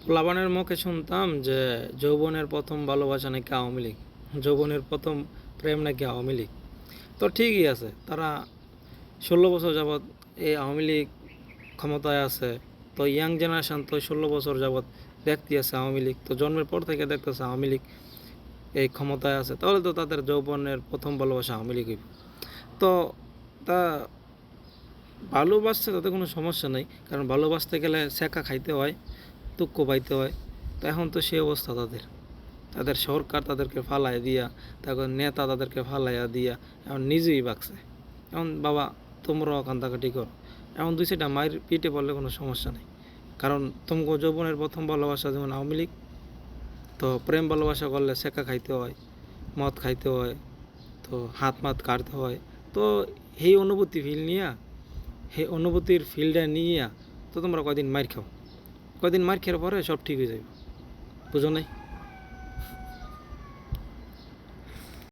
পোলাপানের মুখে শুনতাম যে যৌবনের প্রথম ভালোবাসা নাকি আওয়ামী লীগ, যৌবনের প্রথম প্রেম নাকি আওয়ামী লীগ। তো ঠিকই আছে, তারা 16 বছর যাবৎ এই আওয়ামী লীগ ক্ষমতায় আছে। তো ইয়াং জেনারেশন তো 16 বছর যাবৎ দেখতে আছে আওয়ামী লীগ, তো জন্মের পর থেকে দেখতেছে আওয়ামী লীগ এই ক্ষমতায় আছে, তাহলে তো তাদের যৌবনের প্রথম ভালোবাসা আওয়ামী লীগই। তো তা ভালোবাসছে, তাতে কোনো সমস্যা নেই, কারণ ভালোবাসতে গেলে ছেঁকা খাইতে হয়, দুঃখ পাইতে হয়। তো এখন তো সেই অবস্থা তাদের, তাদের সরকার তাদেরকে ফালাইয়া দিয়া, তারপর নেতা তাদেরকে ফালাইয়া দিয়া এখন নিজেই বাকছে। এখন বাবা তোমরাও কান্দাকাটি করো, এখন দুই সেটা মায়ের পিঠে পড়লে কোনো সমস্যা নেই। কারণ তোমাকে যৌবনের প্রথম ভালোবাসা যেমন আওয়ামী লীগ, তো প্রেম ভালোবাসা করলে ছেঁকা খাইতে হয়, মদ খাইতে হয়, তো হাত মাত কাটতে হয়। তো সেই অনুভূতি ফিল নিয়া, সেই অনুভূতির ফিলটা নিয়া তো তোমরা কয়দিন মার খাও, কয়দিন মার খেয়ে পরে সব ঠিক হয়ে যাবে, বুঝো নাই?